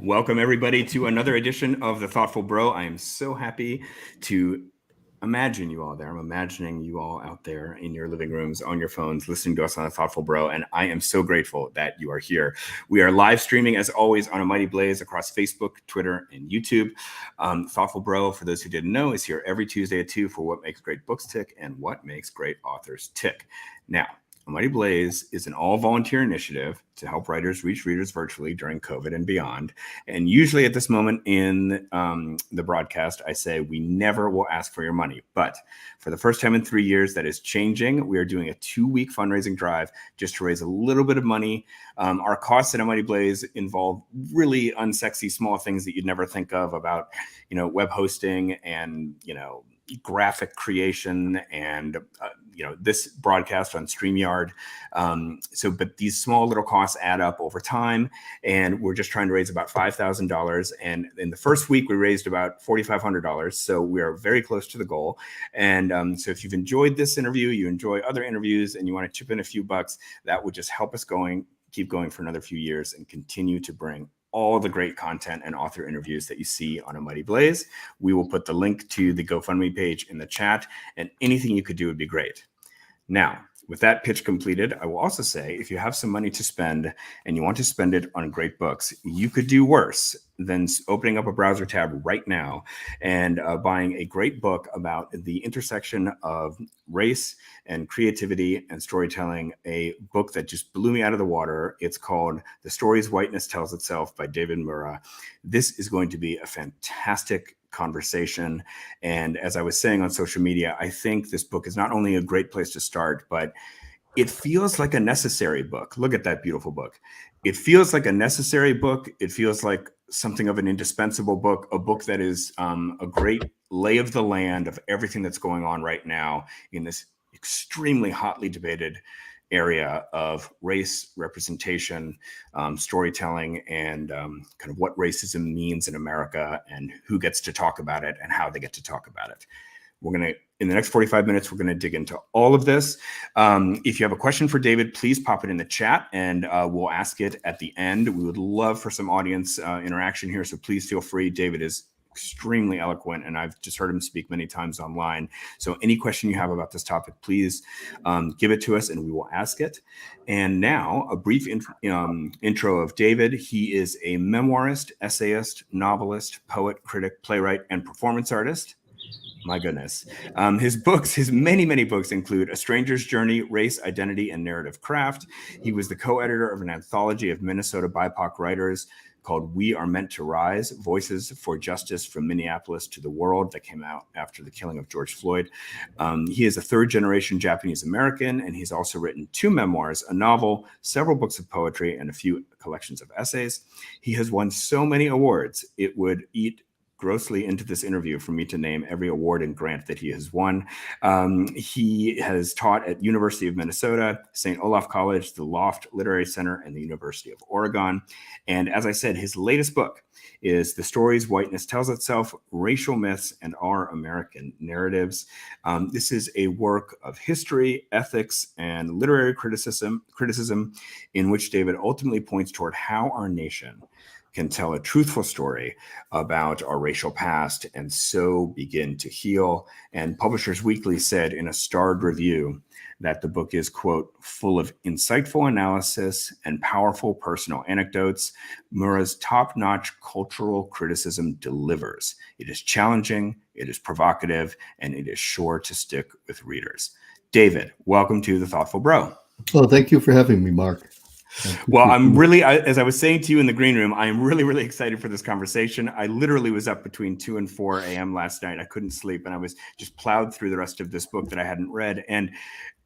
Welcome, everybody, to another edition of The Thoughtful Bro. I am so happy to imagine you all there. I'm imagining you all out there in your living rooms, on your phones, listening to us on The Thoughtful Bro, and I am so grateful that you are here. We are live streaming, as always, on a mighty blaze across Facebook, Twitter, and YouTube. Thoughtful Bro, for those who didn't know, is here every Tuesday at 2 for what makes great books tick and what makes great authors tick. Now, A Mighty Blaze is an all-volunteer initiative to help writers reach readers virtually during COVID and beyond. And usually at this moment in the broadcast, I say we never will ask for your money. But for the first time in 3 years, that is changing. We are doing a 2-week fundraising drive just to raise a little bit of money. Our costs at A Mighty Blaze involve really unsexy small things that you'd never think of about, web hosting and, graphic creation and this broadcast on StreamYard. But these small little costs add up over time, and we're just trying to raise about $5,000. And in the first week, we raised about $4,500. So we are very close to the goal. And so if you've enjoyed this interview, you enjoy other interviews, and you want to chip in a few bucks, that would just help us keep going for another few years and continue to bring all the great content and author interviews that you see on A Mighty Blaze. We will put the link to the GoFundMe page in the chat, and anything you could do would be great. Now, with that pitch completed, I will also say, if you have some money to spend and you want to spend it on great books, you could do worse than opening up a browser tab right now and buying a great book about the intersection of race and creativity and storytelling, a book that just blew me out of the water. It's called The Stories Whiteness Tells Itself by David Mura. This is going to be a fantastic conversation. And as I was saying on social media, I think this book is not only a great place to start, but it feels like a necessary book. Look at that beautiful book. It feels like a necessary book. It feels like something of an indispensable book, a book that is a great lay of the land of everything that's going on right now in this extremely hotly debated area of race representation, storytelling, and kind of what racism means in America and who gets to talk about it and how they get to talk about it. In the next 45 minutes, we're going to dig into all of this. If you have a question for David, please pop it in the chat and we'll ask it at the end. We would love for some audience interaction here, so please feel free. David is extremely eloquent, and I've just heard him speak many times online. So any question you have about this topic, please give it to us and we will ask it. And now a brief intro of David. He is a memoirist, essayist, novelist, poet, critic, playwright, and performance artist. My goodness. His many books include A Stranger's Journey, Race, Identity, and Narrative Craft. He was the co-editor of an anthology of Minnesota BIPOC writers called We Are Meant to Rise, Voices for Justice from Minneapolis to the World, that came out after the killing of George Floyd. He is a third-generation Japanese American, and he's also written 2 memoirs, a novel, several books of poetry, and a few collections of essays. He has won so many awards, it would eat grossly into this interview for me to name every award and grant that he has won. He has taught at University of Minnesota, St. Olaf College, the Loft Literary Center, and the University of Oregon. And as I said, his latest book is The Stories Whiteness Tells Itself, Racial Myths and Our American Narratives. This is a work of history, ethics, and literary criticism in which David ultimately points toward how our nation can tell a truthful story about our racial past and so begin to heal. And Publishers Weekly said in a starred review that the book is, quote, full of insightful analysis and powerful personal anecdotes. Mura's top-notch cultural criticism delivers. It is challenging, it is provocative, and it is sure to stick with readers. David, welcome to The Thoughtful Bro. Well, thank you for having me, Mark. Well, as I was saying to you in the green room, I am really excited for this conversation. I literally was up between 2 and 4 a.m. last night. I couldn't sleep, and I was just plowed through the rest of this book that I hadn't read. And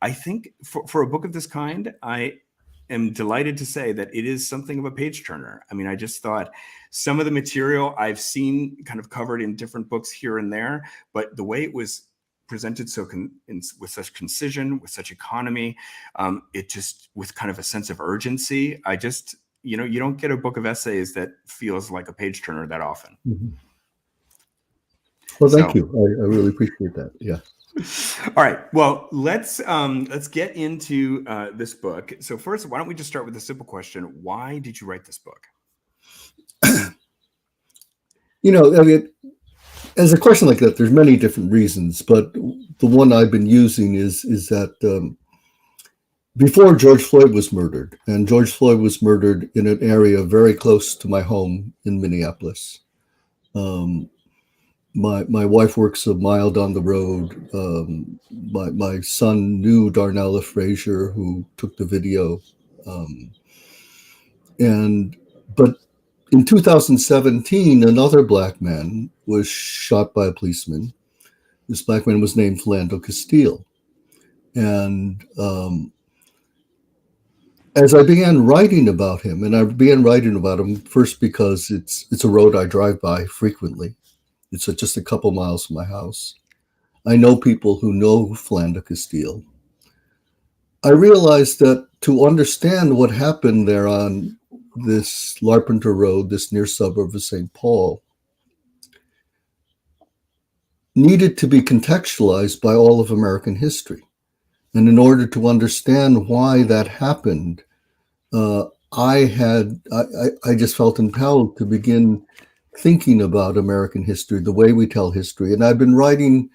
I think for a book of this kind, I am delighted to say that it is something of a page turner. I mean, I just thought some of the material I've seen kind of covered in different books here and there, but the way it was presented with such concision, with such economy, it just with kind of a sense of urgency. I just, you don't get a book of essays that feels like a page turner that often. Mm-hmm. Well, thank you. I really appreciate that. Yeah. All right. Well, let's get into this book. So first, why don't we just start with a simple question? Why did you write this book? I mean, as a question like that, there's many different reasons, but the one I've been using is that before George Floyd was murdered, and George Floyd was murdered in an area very close to my home in Minneapolis. Um, my wife works a mile down the road. My son knew Darnella Frazier, who took the video, um, and but in 2017, another black man was shot by a policeman. This black man was named Philando Castile, and as I began writing about him, and I began writing about him first because it's a road I drive by frequently. It's just a couple miles from my house. I know people who know Philando Castile. I realized that to understand what happened there on this Larpenteur Road, this near suburb of St. Paul, needed to be contextualized by all of American history. And in order to understand why that happened, I just felt impelled to begin thinking about American history, the way we tell history. And I've been writing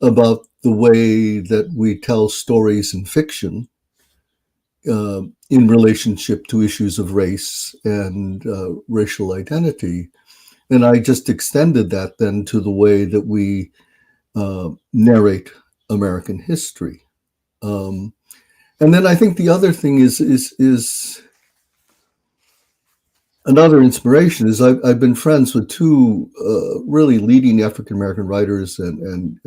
about the way that we tell stories in fiction in relationship to issues of race and racial identity. And I just extended that then to the way that we narrate American history. And then I think the other thing is another inspiration is I've been friends with two really leading African American writers and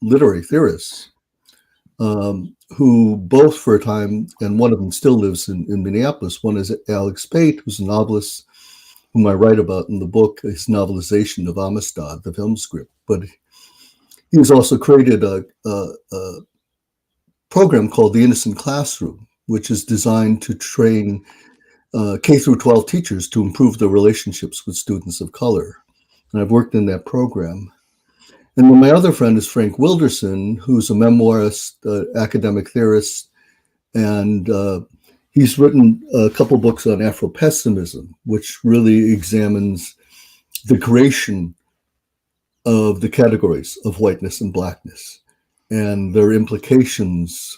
literary theorists who both for a time, and one of them still lives in Minneapolis. One is Alex Pate, who's a novelist whom I write about in the book, his novelization of Amistad, the film script. But he's also created a program called The Innocent Classroom, which is designed to train K through 12 teachers to improve their relationships with students of color. And I've worked in that program. And then my other friend is Frank Wilderson, who's a memoirist, academic theorist, and he's written a couple books on Afro-pessimism, which really examines the creation of the categories of whiteness and blackness and their implications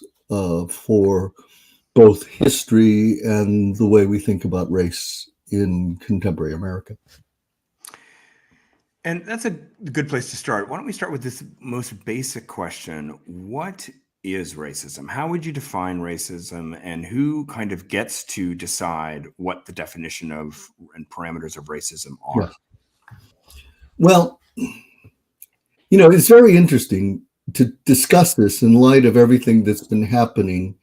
for both history and the way we think about race in contemporary America. And that's a good place to start. Why don't we start with this most basic question? What is racism? How would you define racism, and who kind of gets to decide what the definition of and parameters of racism are? Yeah. Well, it's very interesting to discuss this in light of everything that's been happening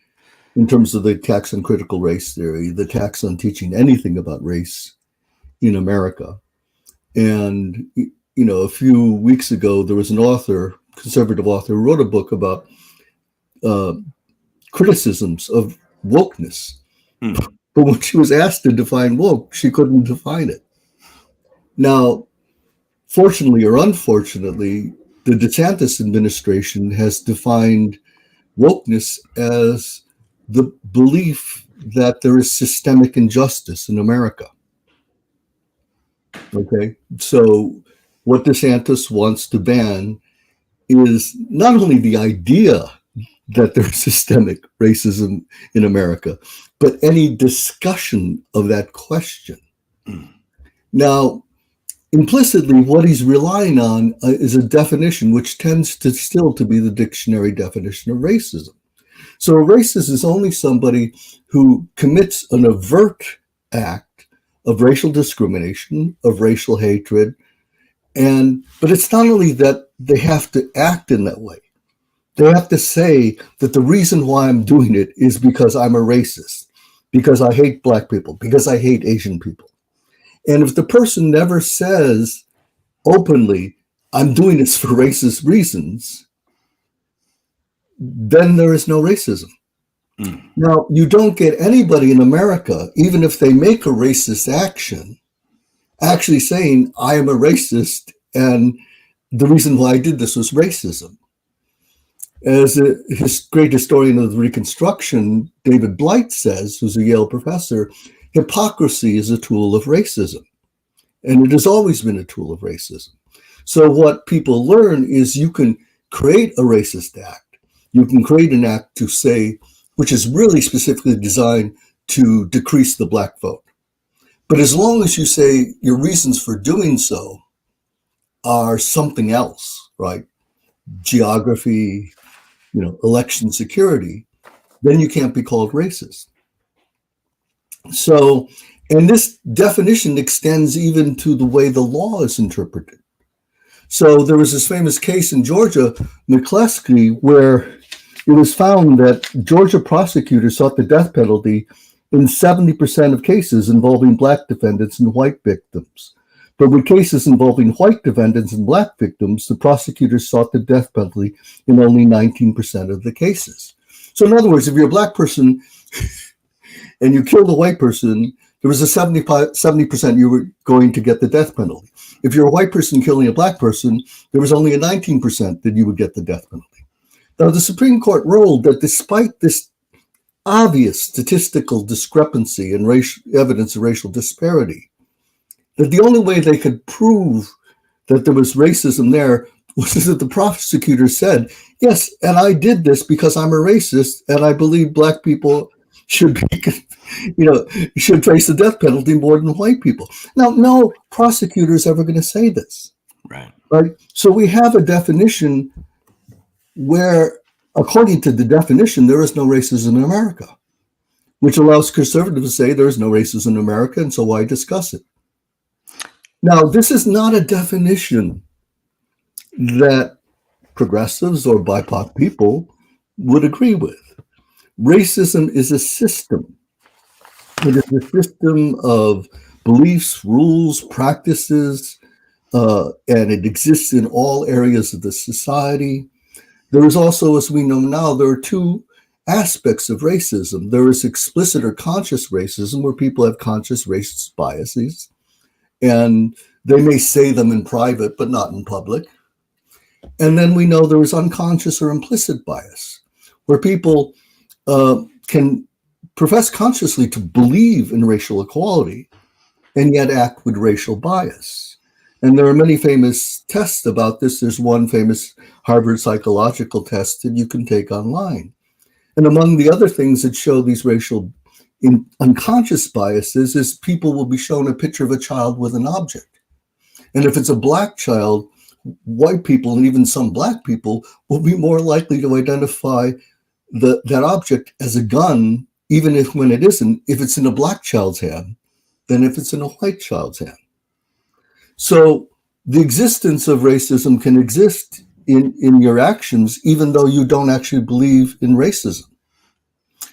in terms of the attacks on critical race theory, the attacks on teaching anything about race in America. And, a few weeks ago, there was an author, conservative author, who wrote a book about criticisms of wokeness. But when she was asked to define woke, she couldn't define it. Now, fortunately or unfortunately, the DeSantis administration has defined wokeness as the belief that there is systemic injustice in America. Okay, so what DeSantis wants to ban is not only the idea that there's systemic racism in America, but any discussion of that question. Now, implicitly, what he's relying on is a definition which tends to still to be the dictionary definition of racism. So a racist is only somebody who commits an overt act of racial discrimination, of racial hatred, but it's not only that they have to act in that way. They have to say that the reason why I'm doing it is because I'm a racist, because I hate Black people, because I hate Asian people. And if the person never says openly, I'm doing this for racist reasons, then there is no racism. Now, you don't get anybody in America, even if they make a racist action, actually saying, I am a racist, and the reason why I did this was racism. As his great historian of Reconstruction, David Blight says, who's a Yale professor, hypocrisy is a tool of racism. and it has always been a tool of racism. So what people learn is you can create a racist act. You can create an act to say, which is really specifically designed to decrease the black vote. But as long as you say your reasons for doing so are something else, right? Geography, election security, then you can't be called racist. So, and this definition extends even to the way the law is interpreted. So there was this famous case in Georgia, McCleskey, where it was found that Georgia prosecutors sought the death penalty in 70% of cases involving black defendants and white victims. But with cases involving white defendants and black victims, the prosecutors sought the death penalty in only 19% of the cases. So in other words, if you're a black person and you killed a white person, there was a 70% you were going to get the death penalty. If you're a white person killing a black person, there was only a 19% that you would get the death penalty. Now, the Supreme Court ruled that despite this obvious statistical discrepancy and evidence of racial disparity, that the only way they could prove that there was racism there was that the prosecutor said, yes, and I did this because I'm a racist and I believe black people should be, should face the death penalty more than white people. Now, no prosecutor is ever going to say this. Right? So we have a definition where, according to the definition, there is no racism in America, which allows conservatives to say there is no racism in America, and so why discuss it? Now, this is not a definition that progressives or BIPOC people would agree with. Racism is a system. It is a system of beliefs, rules, practices, and it exists in all areas of the society. There is also, as we know now, there are two aspects of racism. There is explicit or conscious racism, where people have conscious racist biases, and they may say them in private, but not in public. And then we know there is unconscious or implicit bias, where people can profess consciously to believe in racial equality and yet act with racial bias. And there are many famous tests about this. There's one famous Harvard psychological test that you can take online. And among the other things that show these racial unconscious biases is people will be shown a picture of a child with an object. And if it's a black child, white people and even some black people will be more likely to identify that object as a gun, even if when it isn't, if it's in a black child's hand, than if it's in a white child's hand. So the existence of racism can exist in your actions, even though you don't actually believe in racism.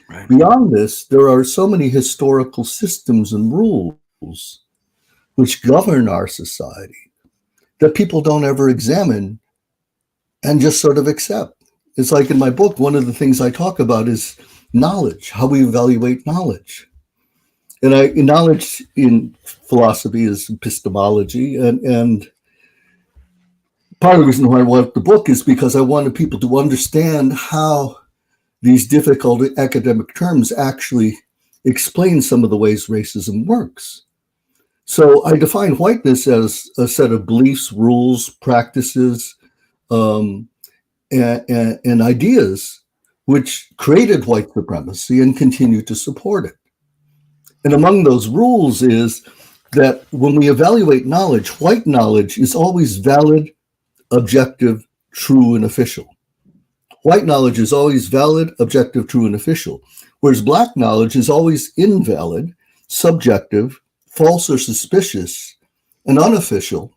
Right. Beyond this, there are so many historical systems and rules which govern our society that people don't ever examine and just sort of accept. It's like in my book, one of the things I talk about is knowledge, how we evaluate knowledge. And knowledge in philosophy is epistemology. And part of the reason why I wrote the book is because I wanted people to understand how these difficult academic terms actually explain some of the ways racism works. So I define whiteness as a set of beliefs, rules, practices, and ideas which created white supremacy and continue to support it. And among those rules is that when we evaluate knowledge, white knowledge is always valid, objective, true, and official. White knowledge is always valid, objective, true, and official, whereas black knowledge is always invalid, subjective, false or suspicious, and unofficial,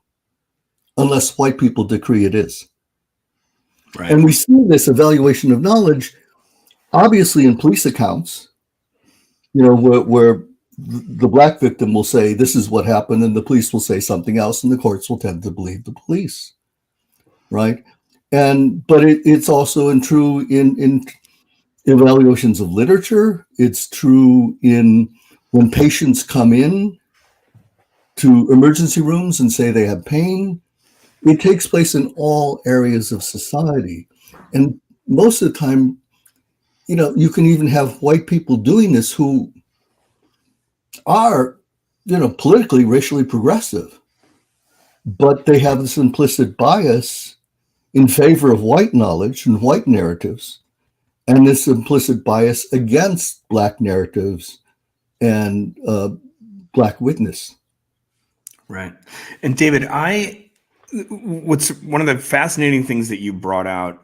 unless white people decree it is. Right. And we see this evaluation of knowledge, obviously in police accounts, where the black victim will say, this is what happened, and the police will say something else, and the courts will tend to believe the police, right? But it's also true in evaluations of literature. It's true in when patients come in to emergency rooms and say they have pain. It takes place in all areas of society. And most of the time, you can even have white people doing this who are, politically, racially progressive. but they have this implicit bias in favor of white knowledge and white narratives, and this implicit bias against Black narratives and Black witness. Right. And David, what's one of the fascinating things that you brought out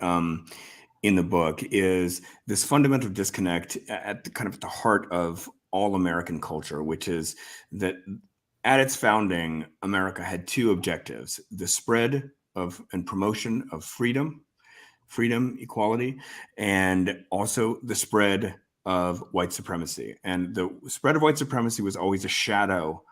in the book is this fundamental disconnect at the heart of all American culture, which is that at its founding, America had two objectives: the spread of and promotion of freedom, equality, and also the spread of white supremacy. And the spread of white supremacy was always a shadow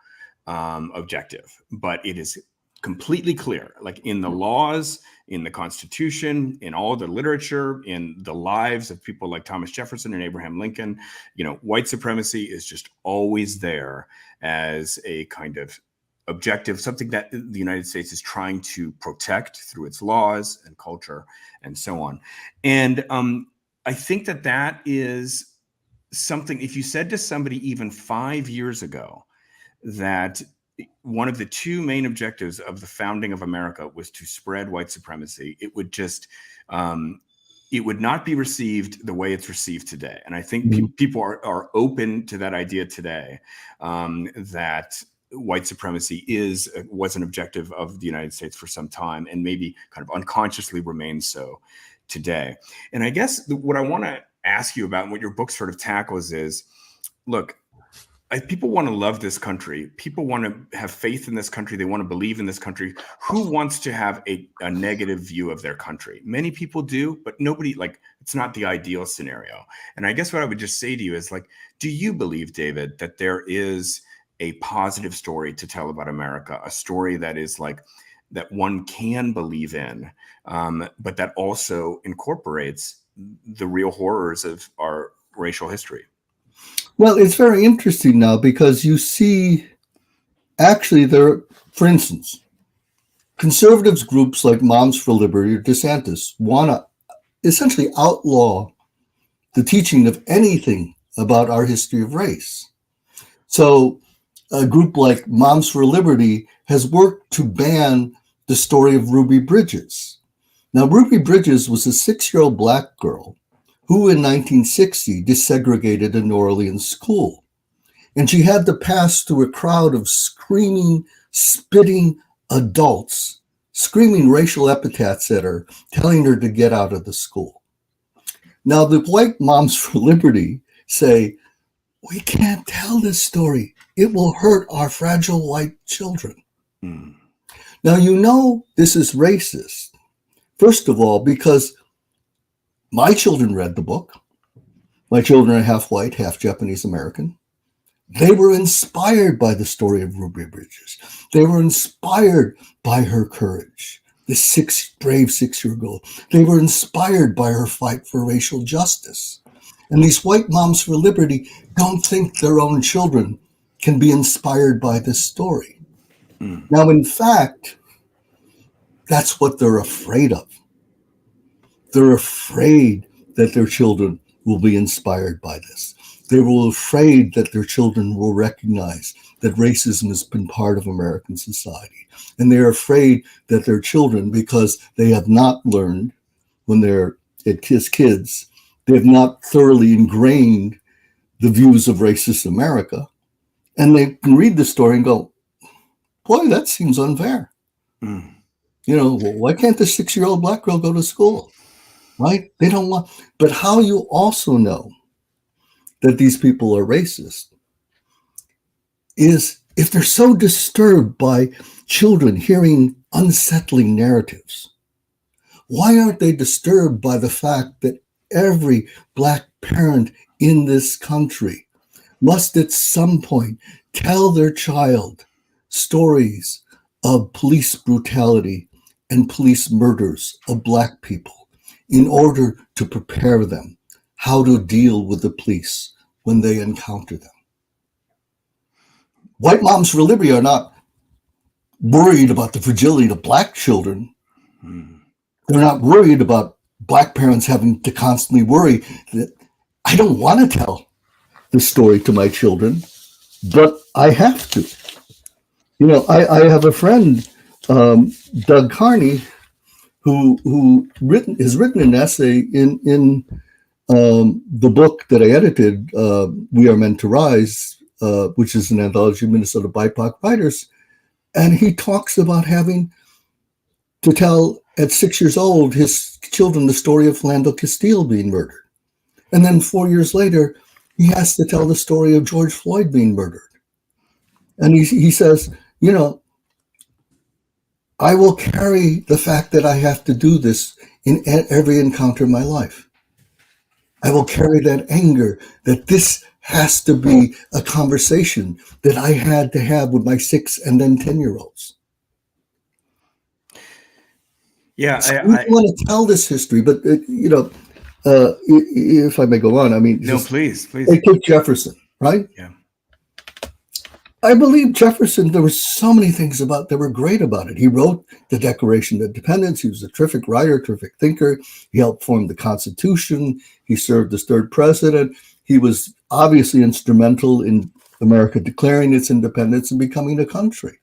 objective, but it is completely clear, like in the laws, in the Constitution, in all the literature, in the lives of people like Thomas Jefferson and Abraham Lincoln, white supremacy is just always there as a kind of objective, something that the United States is trying to protect through its laws and culture and so on. And I think that is something, if you said to somebody even 5 years ago that one of the two main objectives of the founding of America was to spread white supremacy, it would just, it would not be received the way it's received today. And I think people are open to that idea today, that white supremacy was an objective of the United States for some time, and maybe kind of unconsciously remains so today. And I guess what I want to ask you about, and what your book sort of tackles, is, look, people want to love this country. People want to have faith in this country. They want to believe in this country. Who wants to have a negative view of their country? Many people do, but nobody, it's not the ideal scenario. And I guess what I would just say to you is, do you believe, David, that there is a positive story to tell about America, a story that is that one can believe in, but that also incorporates the real horrors of our racial history? Well, it's very interesting now because you see, actually, for instance, conservatives groups like Moms for Liberty or DeSantis want to essentially outlaw the teaching of anything about our history of race. So a group like Moms for Liberty has worked to ban the story of Ruby Bridges. Now, Ruby Bridges was a 6-year-old Black girl who in 1960 desegregated a New Orleans school. And she had to pass through a crowd of screaming, spitting adults, screaming racial epithets at her, telling her to get out of the school. Now, the white Moms for Liberty say, we can't tell this story. It will hurt our fragile white children. Now, this is racist. First of all, because my children read the book. My children are half white, half Japanese American. They were inspired by the story of Ruby Bridges. They were inspired by her courage, the brave 6-year-old girl. They were inspired by her fight for racial justice. And these white Moms for Liberty don't think their own children can be inspired by this story. Now, in fact, that's what they're afraid of. They're afraid that their children will be inspired by this. They were afraid that their children will recognize that racism has been part of American society. And they're afraid that their children, because they have not learned when they're kids, they have not thoroughly ingrained the views of racist America. And they can read the story and go, boy, that seems unfair. Why can't the 6-year-old Black girl go to school? Right? They don't want, but how you also know that these people are racist is if they're so disturbed by children hearing unsettling narratives. Why aren't they disturbed by the fact that every Black parent in this country must at some point tell their child stories of police brutality and police murders of Black people in order to prepare them how to deal with the police when they encounter them? White Moms for Liberty are not worried about the fragility of Black children. They're not worried about Black parents having to constantly worry that I don't want to tell the story to my children, but I have to. I have a friend Doug Carney, who has written an essay in the book that I edited, We Are Meant to Rise, which is an anthology of Minnesota BIPOC writers. And he talks about having to tell at 6 years old his children the story of Philando Castile being murdered. And then 4 years later, he has to tell the story of George Floyd being murdered. And he says, you know, I will carry the fact that I have to do this in every encounter in my life. I will carry that anger that this has to be a conversation that I had to have with my 6 and then 10-year-olds. Yeah, So we want to tell this history, but if I may go on, I mean, no, please. They took Jefferson, right? Yeah. I believe Jefferson, there were so many things that were great about it. He wrote the Declaration of Independence. He was a terrific writer, terrific thinker. He helped form the Constitution. He served as third president. He was obviously instrumental in America declaring its independence and becoming a country.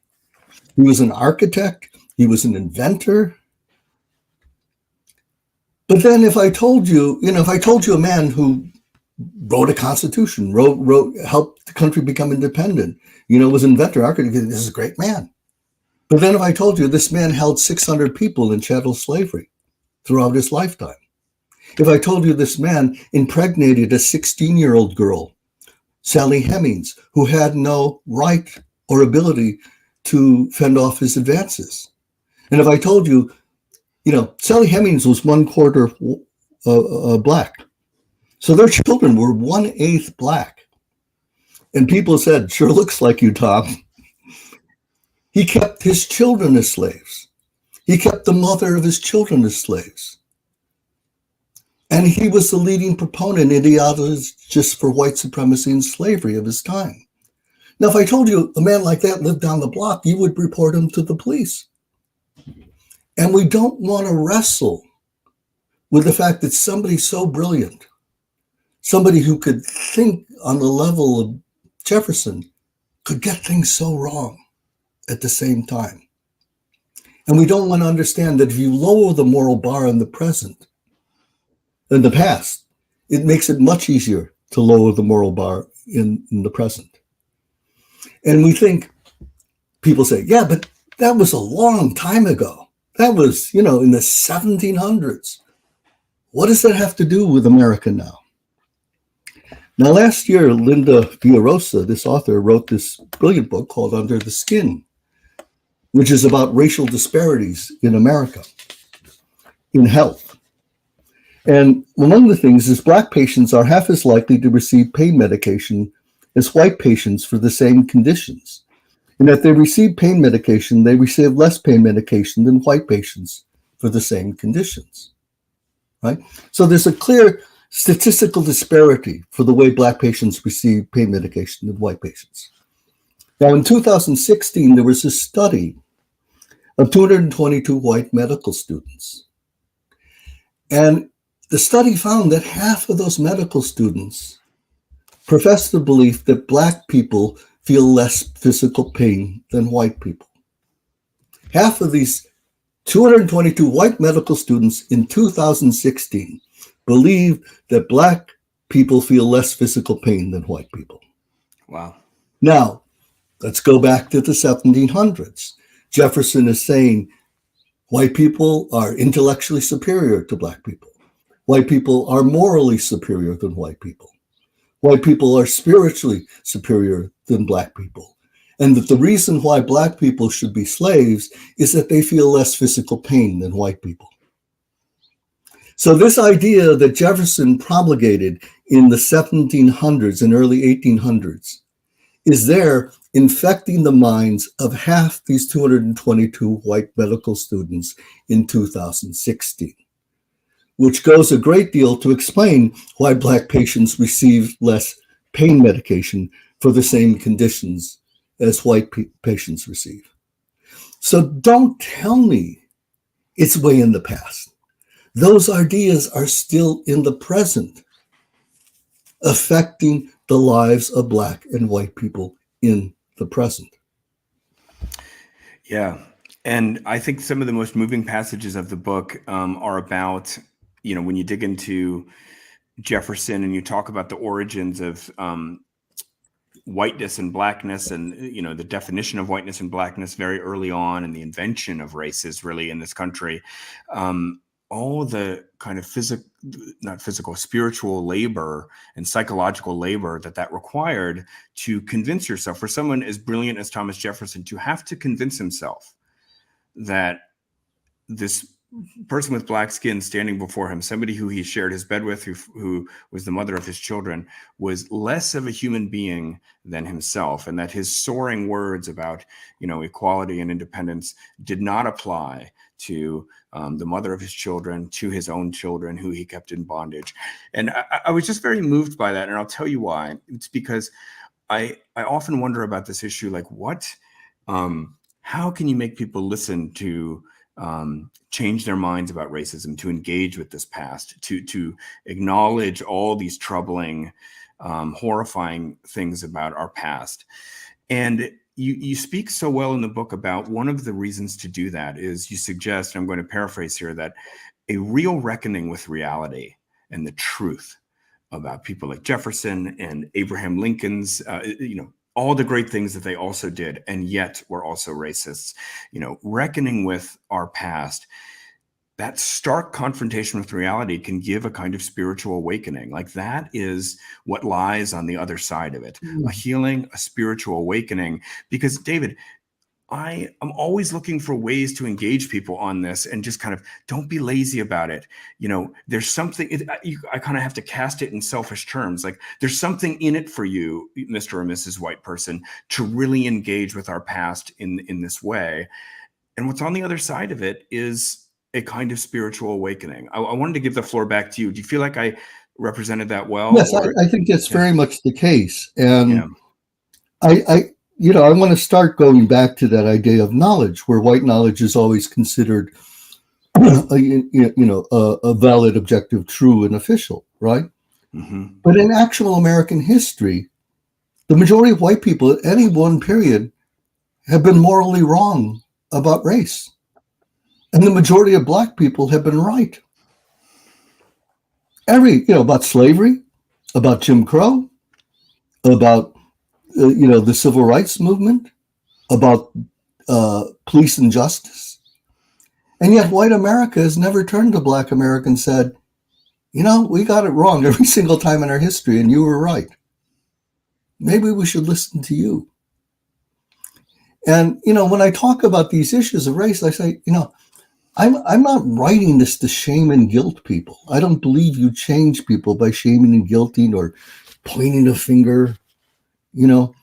He was an architect. He was an inventor. But then if I told you a man who wrote a constitution, helped the country become independent, was an inventor, architect, this is a great man. But then if I told you this man held 600 people in chattel slavery throughout his lifetime, if I told you this man impregnated a 16-year-old girl, Sally Hemings, who had no right or ability to fend off his advances, and if I told you, Sally Hemings was 1/4 Black. So their children were 1/8 Black. And people said, sure looks like you, Tom. He kept his children as slaves. He kept the mother of his children as slaves. And he was the leading proponent ideologist for white supremacy and slavery of his time. Now, if I told you a man like that lived down the block, you would report him to the police. And we don't want to wrestle with the fact that somebody so brilliant, somebody who could think on the level of Jefferson, could get things so wrong at the same time. And we don't want to understand that if you lower the moral bar in the present than the past, it makes it much easier to lower the moral bar in the present. And we think, people say, yeah, but that was a long time ago. That was, in the 1700s. What does that have to do with America now? Now, last year, Linda Villarosa, this author, wrote this brilliant book called Under the Skin, which is about racial disparities in America, in health. And among the things is Black patients are half as likely to receive pain medication as white patients for the same conditions. And if they receive pain medication, they receive less pain medication than white patients for the same conditions, right? So there's a clear statistical disparity for the way Black patients receive pain medication than white patients. Now, in 2016, there was a study of 222 white medical students. And the study found that half of those medical students professed the belief that Black people feel less physical pain than white people. Half of these 222 white medical students in 2016 believe that Black people feel less physical pain than white people. Wow. Now, let's go back to the 1700s. Jefferson is saying white people are intellectually superior to Black people. White people are morally superior than white people. White people are spiritually superior than Black people. And that the reason why Black people should be slaves is that they feel less physical pain than white people. So this idea that Jefferson promulgated in the 1700s and early 1800s is there infecting the minds of half these 222 white medical students in 2016. Which goes a great deal to explain why Black patients receive less pain medication for the same conditions as white patients receive. So don't tell me it's way in the past. Those ideas are still in the present, affecting the lives of Black and white people in the present. Yeah. And I think some of the most moving passages of the book are about, when you dig into Jefferson and you talk about the origins of whiteness and blackness, and the definition of whiteness and blackness very early on, and the invention of races really in this country. All the kind of spiritual labor and psychological labor that required to convince yourself, for someone as brilliant as Thomas Jefferson to have to convince himself that this person with black skin standing before him, somebody who he shared his bed with, who was the mother of his children, was less of a human being than himself, and that his soaring words about equality and independence did not apply to the mother of his children, to his own children who he kept in bondage. And I was just very moved by that, and I'll tell you why. It's because I often wonder about this issue, like how can you make people listen to change their minds about racism, to engage with this past, to acknowledge all these troubling, horrifying things about our past. And you speak so well in the book about one of the reasons to do that is you suggest, and I'm going to paraphrase here, that a real reckoning with reality and the truth about people like Jefferson and Abraham Lincoln's, all the great things that they also did, and yet were also racists, reckoning with our past. That stark confrontation with reality can give a kind of spiritual awakening. Like that is what lies on the other side of it, a healing, a spiritual awakening. Because David, I am always looking for ways to engage people on this, and just kind of don't be lazy about it. There's something, I kind of have to cast it in selfish terms. Like there's something in it for you, Mr. or Mrs. White person, to really engage with our past in this way. And what's on the other side of it is a kind of spiritual awakening. I wanted to give the floor back to you. Do you feel like I represented that well? Yes, I think that's very much the case. And I want to start going back to that idea of knowledge, where white knowledge is always considered, a valid, objective, true, and official, right? Mm-hmm. But in actual American history, the majority of white people at any one period have been morally wrong about race. And the majority of black people have been right. About slavery, about Jim Crow, about, the civil rights movement, about police injustice. And yet white America has never turned to black America and said, we got it wrong every single time in our history, and you were right. Maybe we should listen to you. And, when I talk about these issues of race, I say, I'm not writing this to shame and guilt people. I don't believe you change people by shaming and guilting or pointing a finger, And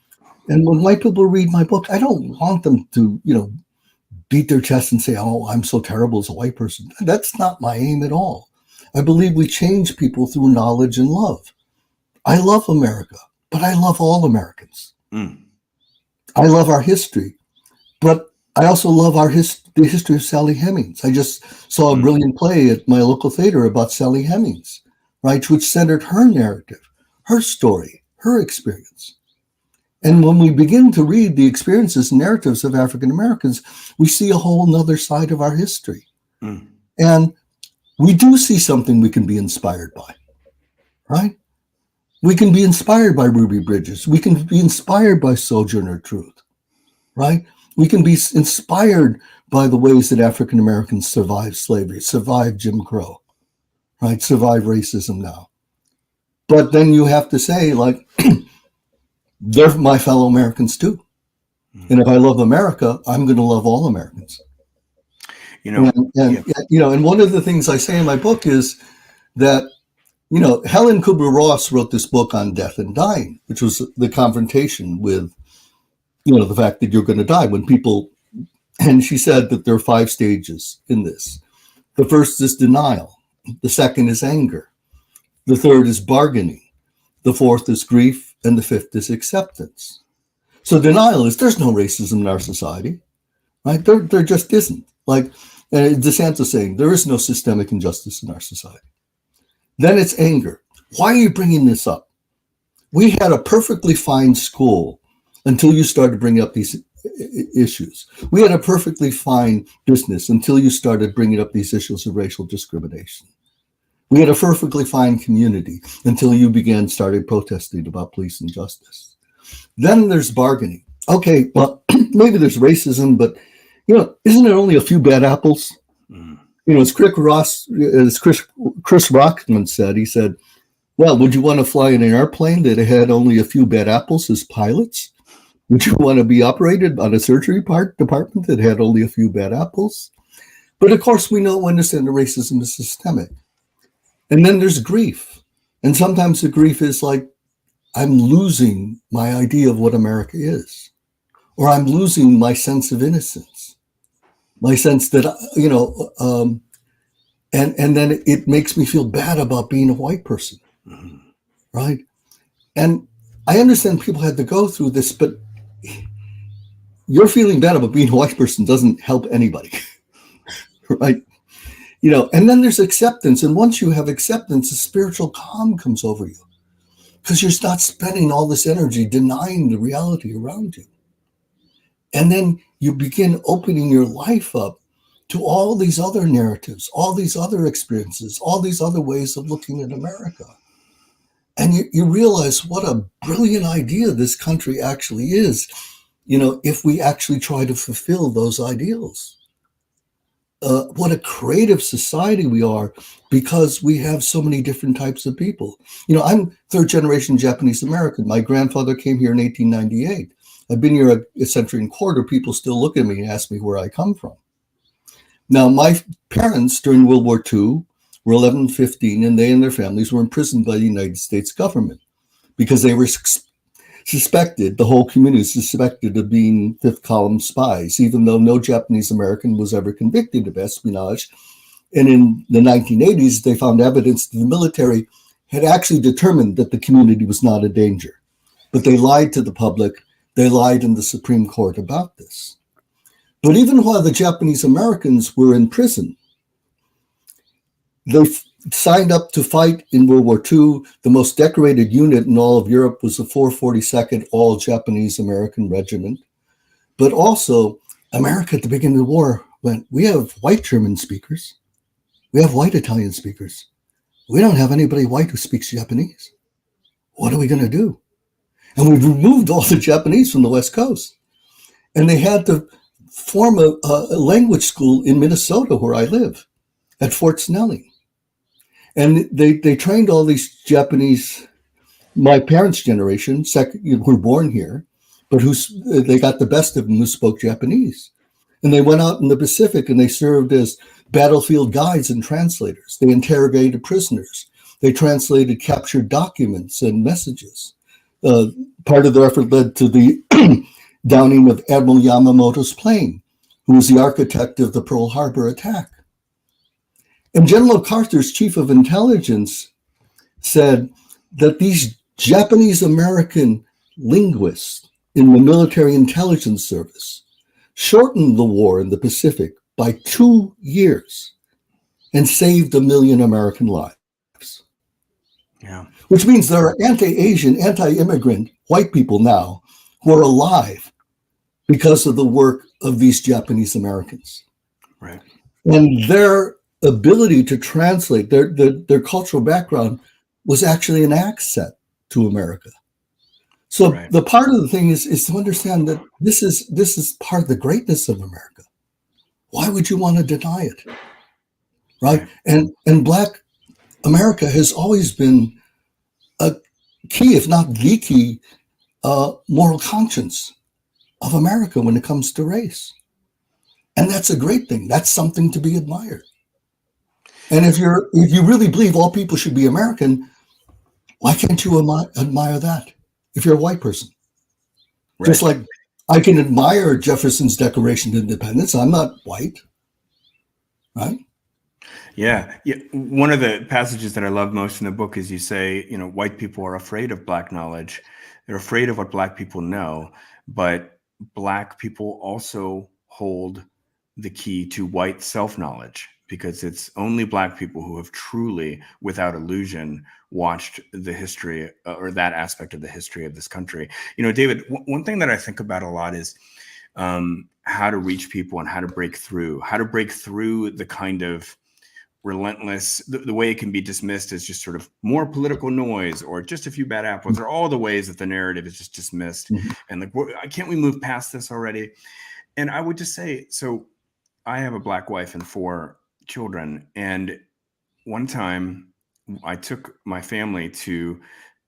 when white people read my book, I don't want them to, beat their chest and say, oh, I'm so terrible as a white person. That's not my aim at all. I believe we change people through knowledge and love. I love America, but I love all Americans. I love our history, but I also love the history of Sally Hemings. I just saw a brilliant play at my local theater about Sally Hemings, right, which centered her narrative, her story, her experience. And when we begin to read the experiences and narratives of African Americans, we see a whole nother side of our history. And we do see something we can be inspired by, right? We can be inspired by Ruby Bridges. We can be inspired by Sojourner Truth, right? We can be inspired by the ways that African Americans survived slavery, survived Jim Crow, right? Survive racism now. But then you have to say, like, they're my fellow Americans too. And if I love America, I'm going to love all Americans. And one of the things I say in my book is that, Helen Kubler-Ross wrote this book on death and dying, which was the confrontation with, the fact that you're going to die when people, and she said that there are 5 stages in this. The first is denial. The second is anger. The third is bargaining. The fourth is grief. And the fifth is acceptance. So denial is there's no racism in our society, right? There just isn't. Like DeSantis saying, there is no systemic injustice in our society. Then it's anger. Why are you bringing this up? We had a perfectly fine school until you started bringing up these issues. We had a perfectly fine business until you started bringing up these issues of racial discrimination. We had a perfectly fine community until you started protesting about police injustice. Then there's bargaining. Okay, well, maybe there's racism, but isn't it only a few bad apples? Mm. As Chris Rock once said, he said, well, would you want to fly in an airplane that had only a few bad apples as pilots? Would you want to be operated on a surgery department that had only a few bad apples? But of course, we understand the racism is systemic. And then there's grief. And sometimes the grief is like, I'm losing my idea of what America is, or I'm losing my sense of innocence, my sense that, and then it makes me feel bad about being a white person, mm-hmm. right? And I understand people had to go through this, but you're feeling bad about being a white person doesn't help anybody, right? And then there's acceptance. And once you have acceptance, a spiritual calm comes over you because you're not spending all this energy denying the reality around you. And then you begin opening your life up to all these other narratives, all these other experiences, all these other ways of looking at America. And you realize what a brilliant idea this country actually is, if we actually try to fulfill those ideals. What a creative society we are because we have so many different types of people. I'm third generation Japanese American. My grandfather came here in 1898. I've been here a century and a quarter. People still look at me and ask me where I come from. Now, my parents during World War II were 11, 15, and they and their families were imprisoned by the United States government because they were suspected, the whole community suspected of being fifth column spies, even though no Japanese American was ever convicted of espionage. And in the 1980s, they found evidence that the military had actually determined that the community was not a danger. But they lied to the public. They lied in the Supreme Court about this. But even while the Japanese Americans were in prison, they signed up to fight in World War II. The most decorated unit in all of Europe was the 442nd All Japanese American Regiment. But also, America at the beginning of the war went, we have white German speakers. We have white Italian speakers. We don't have anybody white who speaks Japanese. What are we going to do? And we've removed all the Japanese from the West Coast. And they had to form a language school in Minnesota, where I live, at Fort Snelling. And they trained all these Japanese, my parents' generation, who were born here, but they got the best of them who spoke Japanese. And they went out in the Pacific and they served as battlefield guides and translators. They interrogated prisoners. They translated captured documents and messages. Part of their effort led to the downing of Admiral Yamamoto's plane, who was the architect of the Pearl Harbor attack. And General MacArthur's chief of intelligence said that these Japanese American linguists in the military intelligence service shortened the war in the Pacific by 2 years and saved 1 million American lives. Yeah. Which means there are anti-Asian, anti-immigrant white people now who are alive because of the work of these Japanese Americans. Right. And their ability to translate their cultural background was actually an accent to America. So right. The part of the thing is to understand that this is part of the greatness of America. Why would you want to deny it? Right? And Black America has always been a key, if not the key, moral conscience of America when it comes to race. And that's a great thing. That's something to be admired. And if you really believe all people should be American, why can't you admire that if you're a white person? Right. Just like I can admire Jefferson's Declaration of Independence. I'm not white, right? Yeah. One of the passages that I love most in the book is you say, white people are afraid of Black knowledge. They're afraid of what Black people know, but Black people also hold the key to white self-knowledge, because it's only Black people who have truly, without illusion, watched the history or that aspect of the history of this country. David, one thing that I think about a lot is how to reach people and how to break through the kind of relentless, the way it can be dismissed as just sort of more political noise or just a few bad apples, or all the ways that the narrative is just dismissed. And like, can't we move past this already? And I would just say, so I have a Black wife and 4 children. And one time I took my family to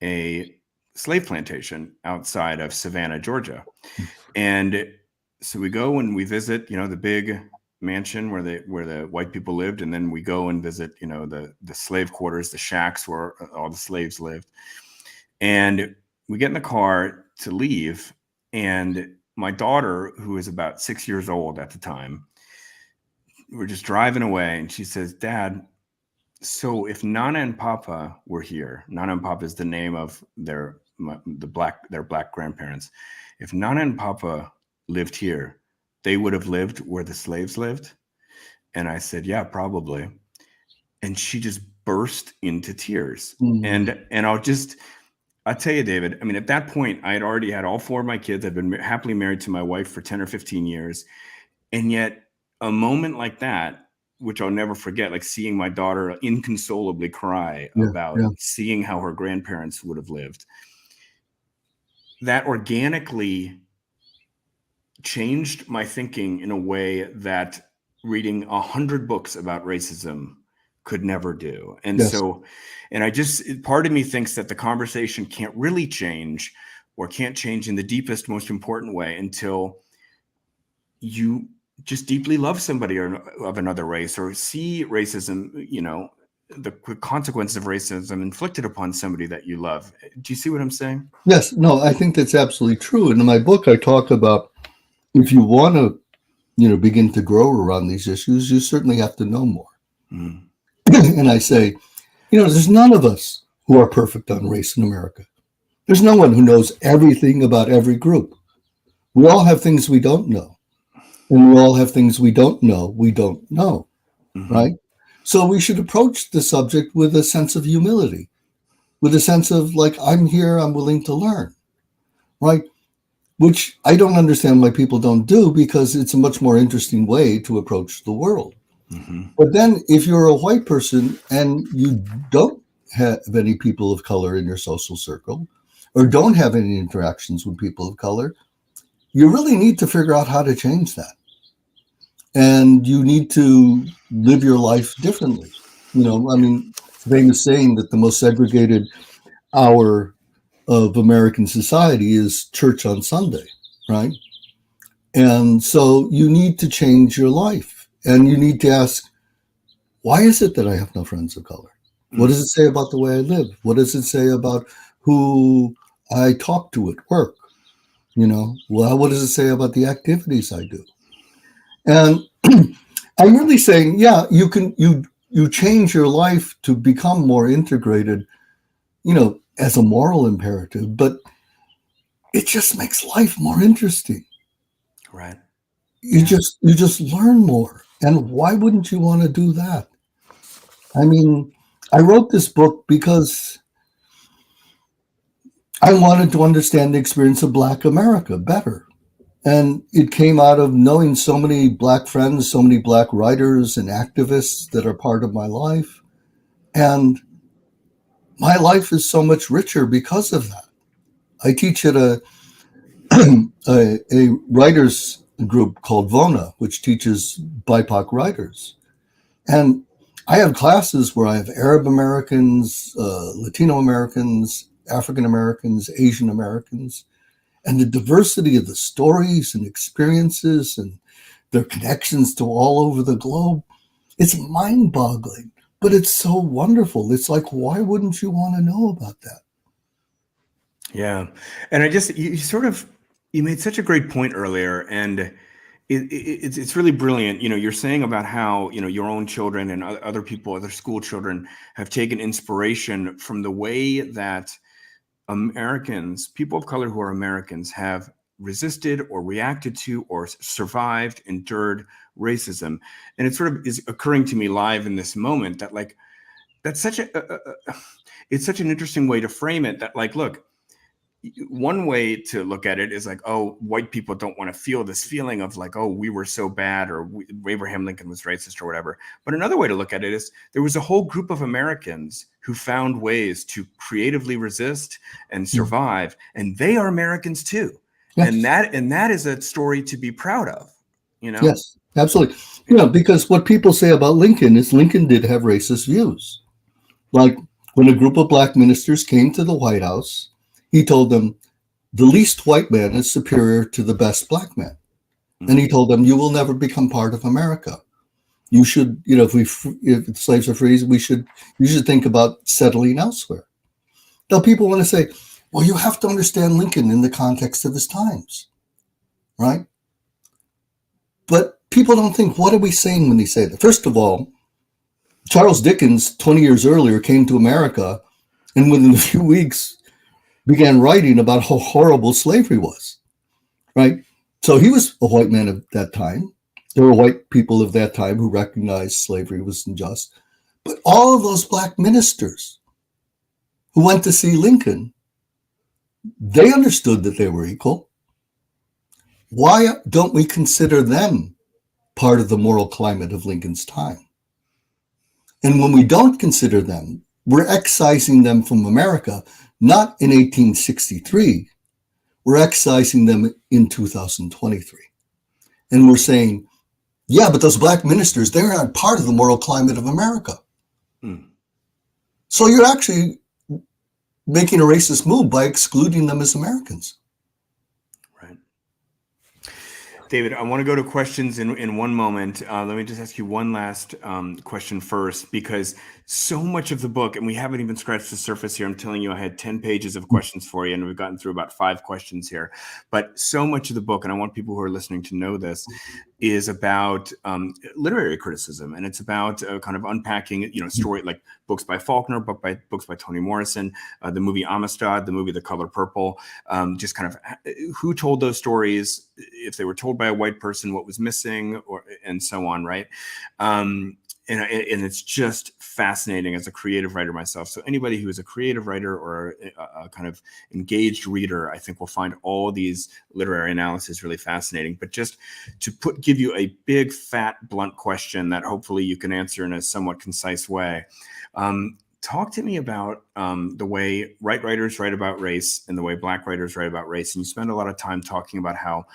a slave plantation outside of Savannah, Georgia. And so we go and we visit, the big mansion where the white people lived, and then we go and visit, the slave quarters, the shacks where all the slaves lived. And we get in the car to leave, and my daughter, who is about 6 years old at the time, we're just driving away, and she says, "Dad, so if Nana and Papa were here," Nana and Papa is the name of their Black grandparents. "If Nana and Papa lived here, they would have lived where the slaves lived?" And I said, "Yeah, probably." And she just burst into tears. And I'll tell you, David, I mean, at that point, I had already had all 4 of my kids. I'd been happily married to my wife for 10 or 15 years. And yet a moment like that, which I'll never forget, like seeing my daughter inconsolably cry about seeing how her grandparents would have lived, that organically changed my thinking in a way that reading 100 books about racism could never do. And part of me thinks that the conversation can't really change, or can't change in the deepest, most important way, until you just deeply love somebody of another race, or see racism, the consequences of racism inflicted upon somebody that you love. Do you see what I'm saying? Yes. No, I think that's absolutely true. And in my book, I talk about, if you want to, begin to grow around these issues, you certainly have to know more. And I say, there's none of us who are perfect on race in America. There's no one who knows everything about every group. We all have things we don't know. And we all have things we don't know, right? So we should approach the subject with a sense of humility, with a sense of like, I'm here, I'm willing to learn, right? Which I don't understand why people don't do, because it's a much more interesting way to approach the world. But then if you're a white person and you don't have any people of color in your social circle, or don't have any interactions with people of color, you really need to figure out how to change that. And you need to live your life differently. Famous saying that the most segregated hour of American society is church on Sunday, right? And so you need to change your life, and you need to ask, why is it that I have no friends of color? What does it say about the way I live? What does it say about who I talk to at work? What does it say about the activities I do? And I'm really saying, you change your life to become more integrated, as a moral imperative, but it just makes life more interesting. Right. You just learn more. And why wouldn't you want to do that? I mean, I wrote this book because I wanted to understand the experience of Black America better. And it came out of knowing so many Black friends, so many Black writers and activists that are part of my life. And my life is so much richer because of that. I teach at a writers group called VONA, which teaches BIPOC writers. And I have classes where I have Arab Americans, Latino Americans, African Americans, Asian Americans, and the diversity of the stories and experiences and their connections to all over the globe. It's mind-boggling, but it's so wonderful. It's like, why wouldn't you want to know about that? Yeah. And you made such a great point earlier, and it's really brilliant. You're saying about how, your own children and other people, other school children, have taken inspiration from the way that Americans, people of color who are Americans, have resisted or reacted to or survived, endured racism. And it sort of is occurring to me live in this moment that, like, that's it's such an interesting way to frame it, that, like, look, one way to look at it is like, oh, white people don't want to feel this feeling of like, oh, we were so bad, or Abraham Lincoln was racist or whatever. But another way to look at it is there was a whole group of Americans who found ways to creatively resist and survive, and they are Americans too. Yes. And that is a story to be proud of, you know? Yes, absolutely. You know, because what people say about Lincoln is Lincoln did have racist views. Like when a group of black ministers came to the White House, he told them, the least white man is superior to the best black man. And he told them, you will never become part of America. You should, you know, if slaves are free, you should think about settling elsewhere. Now people want to say, well, you have to understand Lincoln in the context of his times, right? But people don't think, what are we saying when they say that? First of all, Charles Dickens, 20 years earlier, came to America and within a few weeks began writing about how horrible slavery was, right? So he was a white man of that time. There were white people of that time who recognized slavery was unjust. But all of those black ministers who went to see Lincoln, they understood that they were equal. Why don't we consider them part of the moral climate of Lincoln's time? And when we don't consider them, we're excising them from America, not in 1863. We're excising them in 2023. And we're saying, yeah, but those black ministers, they're not part of the moral climate of America. So you're actually making a racist move by excluding them as Americans. Right. David, I want to go to questions in one moment. Let me just ask you one last question first, because so much of the book, and we haven't even scratched the surface here. I'm telling you, I had 10 pages of questions for you, and we've gotten through about 5 questions here. But so much of the book, and I want people who are listening to know this, is about literary criticism, and it's about kind of unpacking, you know, story like books by Faulkner, books by Toni Morrison, the movie Amistad, the movie The Color Purple, just kind of who told those stories, if they were told by a white person, what was missing, and so on, right? And it's just fascinating as a creative writer myself. So anybody who is a creative writer or a kind of engaged reader, I think will find all these literary analyses really fascinating. But just to give you a big, fat, blunt question that hopefully you can answer in a somewhat concise way. Talk to me about the way white writers write about race and the way black writers write about race. And you spend a lot of time talking about how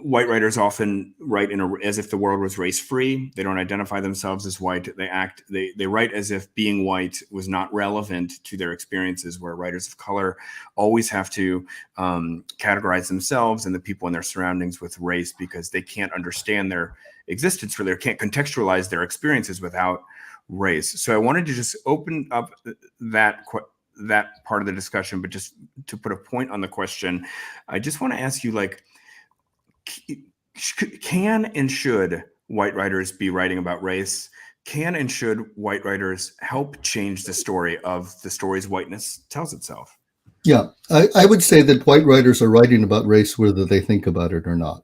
white writers often write as if the world was race-free. They don't identify themselves as white. They write as if being white was not relevant to their experiences, where writers of color always have to categorize themselves and the people in their surroundings with race, because they can't understand their existence, or they can't contextualize their experiences without race. So I wanted to just open up that part of the discussion, but just to put a point on the question, I just want to ask you, like, can and should white writers be writing about race? Can and should white writers help change the story of the Stories Whiteness Tells Itself? Yeah, I would say that white writers are writing about race whether they think about it or not.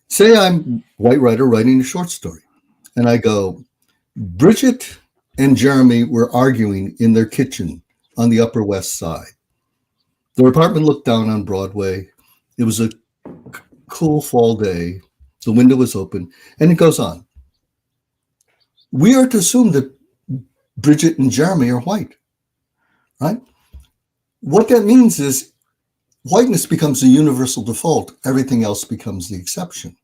Say I'm a white writer writing a short story, and I go, Bridget and Jeremy were arguing in their kitchen on the Upper West Side. Their apartment looked down on Broadway. It was a cool fall day. The window was open, and it goes on. We are to assume that Bridget and Jeremy are white, right? What that means is whiteness becomes the universal default. Everything else becomes the exception.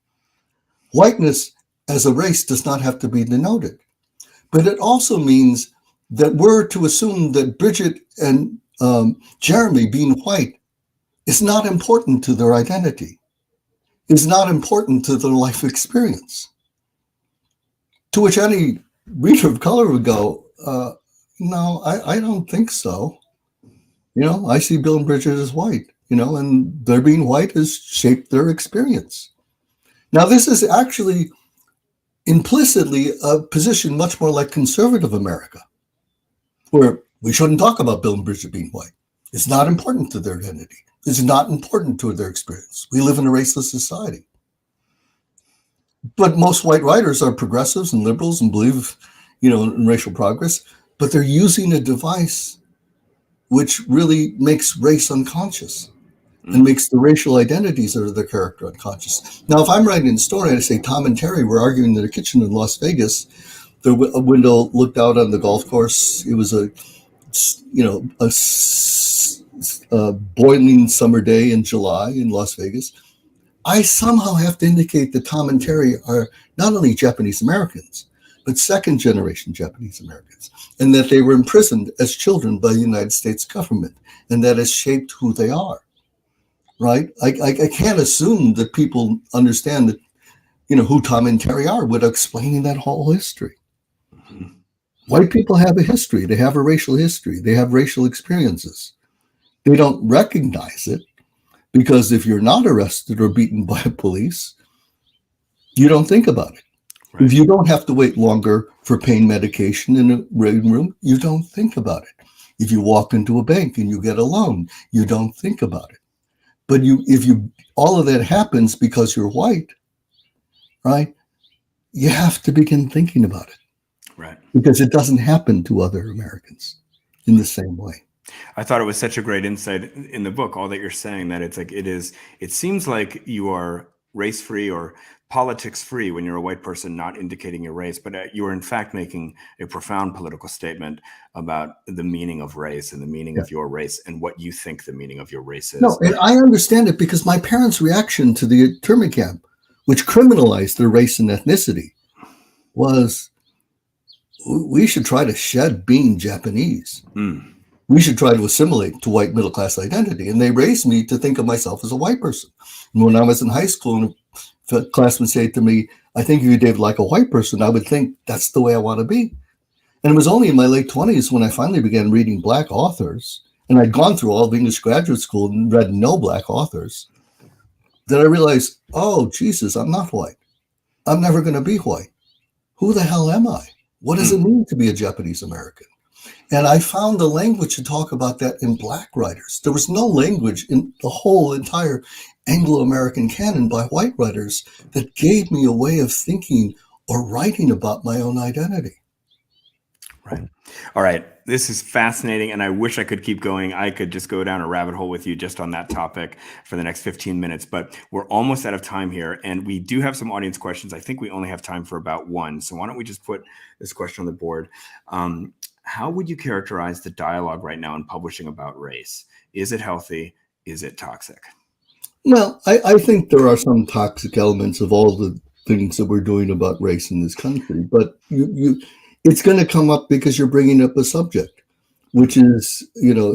Whiteness as a race does not have to be denoted, but it also means that we're to assume that Bridget and Jeremy being white is not important to their identity, is not important to their life experience. To which any reader of color would go, no, I don't think so. You know, I see Bill and Bridget as white, you know, and their being white has shaped their experience. Now, this is actually implicitly a position much more like conservative America, where we shouldn't talk about Bill and Bridget being white. It's not important to their identity. It's not important to their experience. We live in a raceless society. But most white writers are progressives and liberals and believe, you know, in racial progress, but they're using a device which really makes race unconscious and Mm. makes the racial identities of the character unconscious. Now, if I'm writing a story and I say Tom and Terry were arguing in the kitchen in Las Vegas, the window looked out on the golf course. It was a boiling summer day in July in Las Vegas. I somehow have to indicate that Tom and Terry are not only Japanese Americans, but second generation Japanese Americans, and that they were imprisoned as children by the United States government, and that has shaped who they are. Right? I can't assume that people understand that, who Tom and Terry are without explaining that whole history. Mhm. White people have a history. They have a racial history. They have racial experiences. They don't recognize it because if you're not arrested or beaten by police, you don't think about it. Right. If you don't have to wait longer for pain medication in a waiting room, you don't think about it. If you walk into a bank and you get a loan, you don't think about it. But all of that happens because you're white, right? You have to begin thinking about it. Right. Because it doesn't happen to other Americans in the same way. I thought it was such a great insight in the book, all that you're saying, that it's like it seems like you are race free or politics free when you're a white person not indicating your race, but you are in fact making a profound political statement about the meaning of race and the meaning Yeah. of your race and what you think the meaning of your race is. No, and I understand it because my parents' reaction to the internment camp, which criminalized their race and ethnicity, was we should try to shed being Japanese. Mm. We should try to assimilate to white middle class identity. And they raised me to think of myself as a white person. And when I was in high school, and a classmate said to me, I think if you did like a white person, I would think that's the way I want to be. And it was only in my late 20s when I finally began reading Black authors, and I'd gone through all of English graduate school and read no Black authors, that I realized, oh, Jesus, I'm not white. I'm never going to be white. Who the hell am I? What does it mean to be a Japanese American? And I found the language to talk about that in Black writers. There was no language in the whole entire Anglo-American canon by white writers that gave me a way of thinking or writing about my own identity. Right. All right. This is fascinating, and I wish I could keep going. I could just go down a rabbit hole with you just on that topic for the next 15 minutes, but we're almost out of time here, and we do have some audience questions. I think we only have time for about one, so why don't we just put this question on the board? How would you characterize the dialogue right now in publishing about race? Is it healthy? Is it toxic? Well, I think there are some toxic elements of all the things that we're doing about race in this country, but it's going to come up because you're bringing up a subject, which is,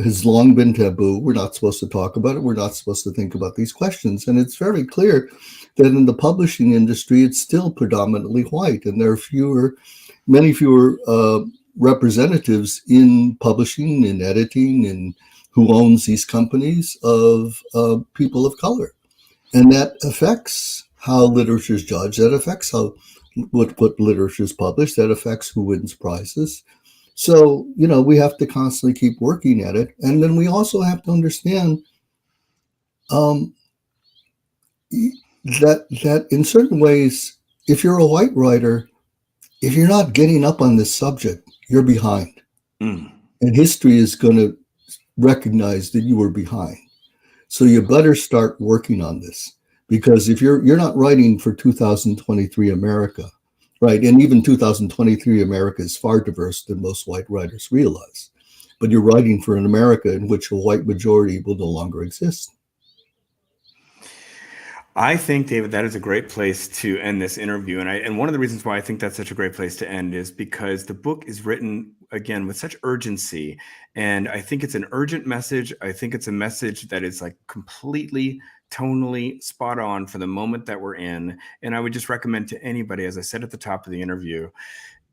has long been taboo. We're not supposed to talk about it. We're not supposed to think about these questions. And it's very clear that in the publishing industry, it's still predominantly white, and there are many fewer representatives in publishing and editing and who owns these companies of people of color. And that affects how literature is judged. That affects how what literature is published. That affects who wins prizes. So, we have to constantly keep working at it. And then we also have to understand that in certain ways, if you're a white writer, if you're not getting up on this subject, you're behind. Mm. And history is going to recognize that you were behind. So you better start working on this, because if you're not writing for 2023 America, right? And even 2023 America is far diverse than most white writers realize. But you're writing for an America in which a white majority will no longer exist. I think, David, that is a great place to end this interview. And one of the reasons why I think that's such a great place to end is because the book is written, again, with such urgency. And I think it's an urgent message. I think it's a message that is like completely, tonally spot on for the moment that we're in. And I would just recommend to anybody, as I said at the top of the interview,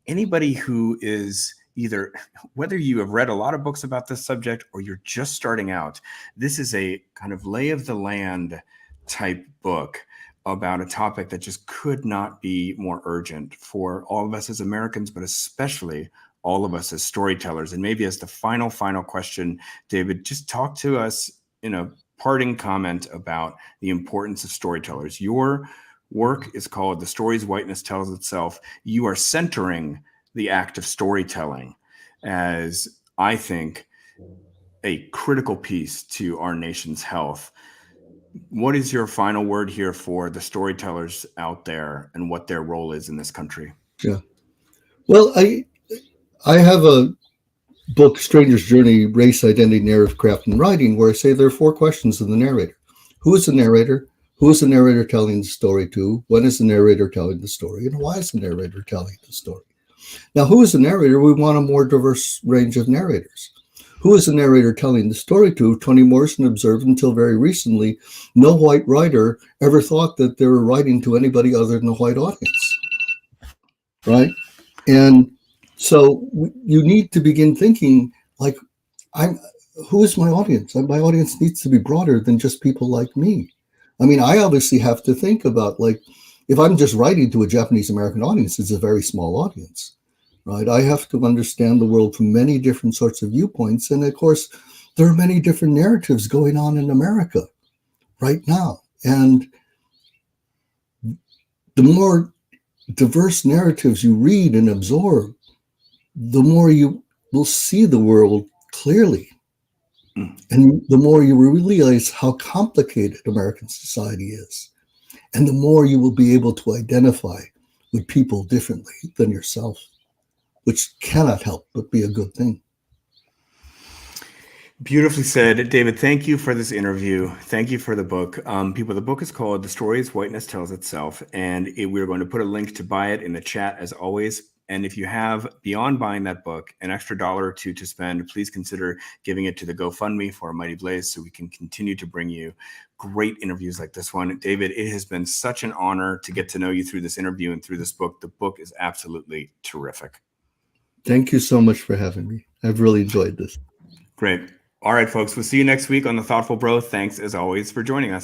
anybody who is either, whether you have read a lot of books about this subject or you're just starting out, this is a kind of lay of the land type book about a topic that just could not be more urgent for all of us as Americans, but especially all of us as storytellers. And maybe as the final question, David, just talk to us in a parting comment about the importance of storytellers. Your work is called The Stories Whiteness Tells Itself. You are centering the act of storytelling as, I think, a critical piece to our nation's health. What is your final word here for the storytellers out there and what their role is in this country? Yeah. Well, I have a book, Stranger's Journey, Race, Identity, Narrative, Craft, and Writing, where I say there are 4 questions in the narrator. Who is the narrator? Who is the narrator telling the story to? When is the narrator telling the story? And why is the narrator telling the story? Now, who is the narrator? We want a more diverse range of narrators. Who is the narrator telling the story to? Toni Morrison observed until very recently, no white writer ever thought that they were writing to anybody other than a white audience, right? And so you need to begin thinking like, who is my audience? My audience needs to be broader than just people like me. I mean, I obviously have to think about, like, if I'm just writing to a Japanese American audience, it's a very small audience, right? I have to understand the world from many different sorts of viewpoints. And of course, there are many different narratives going on in America right now. And the more diverse narratives you read and absorb, the more you will see the world clearly. And the more you realize how complicated American society is. And the more you will be able to identify with people differently than yourself, which cannot help but be a good thing. Beautifully said, David. Thank you for this interview. Thank you for the book. People, the book is called The Stories Whiteness Tells Itself, and we're going to put a link to buy it in the chat as always. And if you have, beyond buying that book, an extra $1 or $2 to spend, please consider giving it to the GoFundMe for Mighty Blaze so we can continue to bring you great interviews like this one. David, it has been such an honor to get to know you through this interview and through this book. The book is absolutely terrific. Thank you so much for having me. I've really enjoyed this. Great. All right, folks, we'll see you next week on The Thoughtful Bro. Thanks, as always, for joining us.